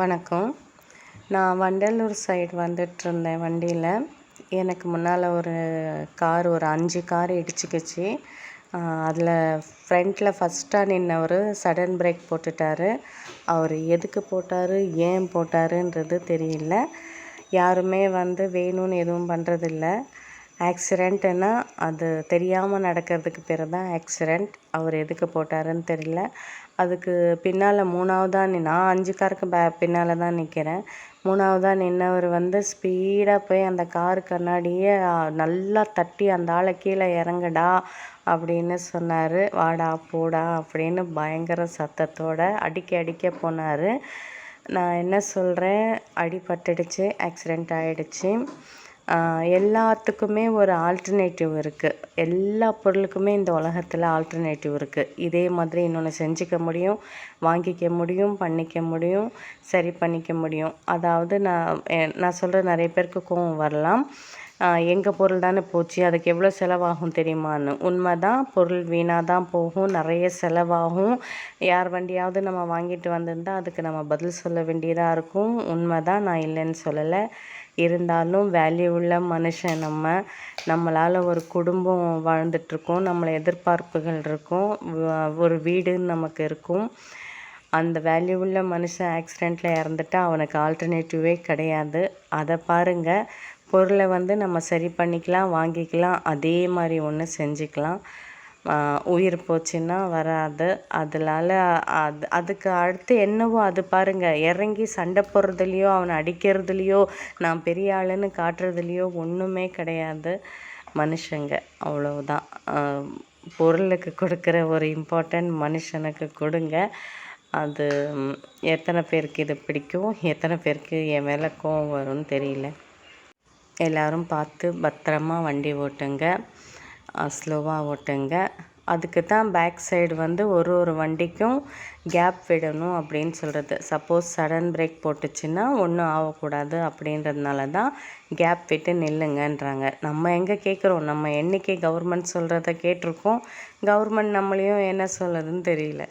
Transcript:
வணக்கம். நான் வண்டலூர் சைடு வந்துட்டுருந்தேன் வண்டியில். எனக்கு முன்னால் ஒரு கார் ஒரு 5 கார் இடிச்சுக்கிச்சு. அதில் ஃப்ரண்ட்டில் ஃபஸ்ட்டாக நின்றவர் சடன் பிரேக் போட்டுட்டார். அவர் எதுக்கு போட்டார், ஏன் போட்டாருன்றது தெரியல. யாருமே வேணும்னு எதுவும் பண்ணுறதில்ல. ஆக்சிடெண்ட்டுன்னா அது தெரியாமல் நடக்கிறதுக்கு பேர் தான் ஆக்சிடெண்ட். அவர் எதுக்கு போட்டாருன்னு தெரியல. அதுக்கு பின்னால் 3வதாக நான் 5 காருக்கு பின்னால் தான் நிற்கிறேன். 3வதாக நின்றவர் ஸ்பீடாக போய் அந்த காரு கண்ணாடியே நல்லா தட்டி அந்த ஆளை கீழே இறங்குடா அப்படின்னு சொன்னார். வாடா போடா அப்படின்னு பயங்கர சத்தத்தோடு அடிக்க போனார். நான் என்ன சொல்கிறேன், அடிபட்டுடுச்சு, ஆக்சிடெண்ட் ஆகிடுச்சு. எல்லாத்துக்குமே ஒரு ஆல்டர்னேட்டிவ் இருக்குது. எல்லா பொருளுக்குமே இந்த உலகத்தில் ஆல்டர்னேட்டிவ் இருக்குது. இதே மாதிரி இன்னொன்று செஞ்சுக்க முடியும், வாங்கிக்க முடியும், பண்ணிக்க முடியும், சரி பண்ணிக்க முடியும். அதாவது நான் சொல்கிற நிறைய பேருக்கு கோவம் வரலாம். எங்கள் பொருள் தானே போச்சு, அதுக்கு எவ்வளோ செலவாகும் தெரியுமான்னு. உண்மை தான், பொருள் வீணாக தான் போகும், நிறைய செலவாகும். யார் வண்டியாவது நம்ம வாங்கிட்டு வந்திருந்தால் அதுக்கு நம்ம பதில் சொல்ல வேண்டியதாக இருக்கும். உண்மை தான், நான் இல்லைன்னு சொல்லலை. இருந்தாலும் வேல்யூ உள்ள மனுஷன் நம்மளால் ஒரு குடும்பம் வாழ்ந்துட்டுருக்கோம், நம்மளை எதிர்பார்ப்புகள் இருக்கும், ஒரு வீடுன்னு நமக்கு இருக்கும். அந்த வேல்யூ உள்ள மனுஷன் ஆக்சிடெண்ட்டில் இறந்துட்டா அவனுக்கு ஆல்டர்னேட்டிவே கிடையாது. அதை பாருங்கள். பொருளை நம்ம சரி பண்ணிக்கலாம், வாங்கிக்கலாம், அதே மாதிரி ஒன்று செஞ்சுக்கலாம். உயிர் போச்சுன்னா வராது. அதனால அதுக்கு அடுத்து என்னவோ அது பாருங்கள். இறங்கி சண்டை போடுறதுலையோ அவனை அடிக்கிறதுலையோ நான் பெரிய ஆளுன்னு காட்டுறதுலையோ ஒன்றுமே கிடையாது. மனுஷங்க அவ்வளவுதான். பொருளுக்கு கொடுக்குற ஒரு இம்பார்ட்டன்ட் மனுஷனுக்கு கொடுங்க. அது எத்தனை பேருக்கு இது பிடிக்கும், எத்தனை பேருக்கு என் மேலே கோவம் வரும்னு தெரியல. எல்லோரும் பார்த்து பத்திரமா வண்டி ஓட்டுங்க, ஸ்லோவாக ஓட்டுங்க. அதுக்கு தான் பேக் சைடு ஒரு வண்டிக்கும் கேப் விடணும் அப்படின்னு சொல்கிறது. சப்போஸ் சடன் பிரேக் போட்டுச்சுன்னா ஒன்றும் ஆகக்கூடாது அப்படின்றதுனால தான் கேப் விட்டு நில்லுங்கன்றாங்க. நம்ம எங்கே கேட்குறோம், நம்ம என்றைக்கு கவர்மெண்ட் சொல்கிறத கேட்டிருக்கோம். கவர்மெண்ட் நம்மளையும் என்ன சொல்லுதுன்னு தெரியல.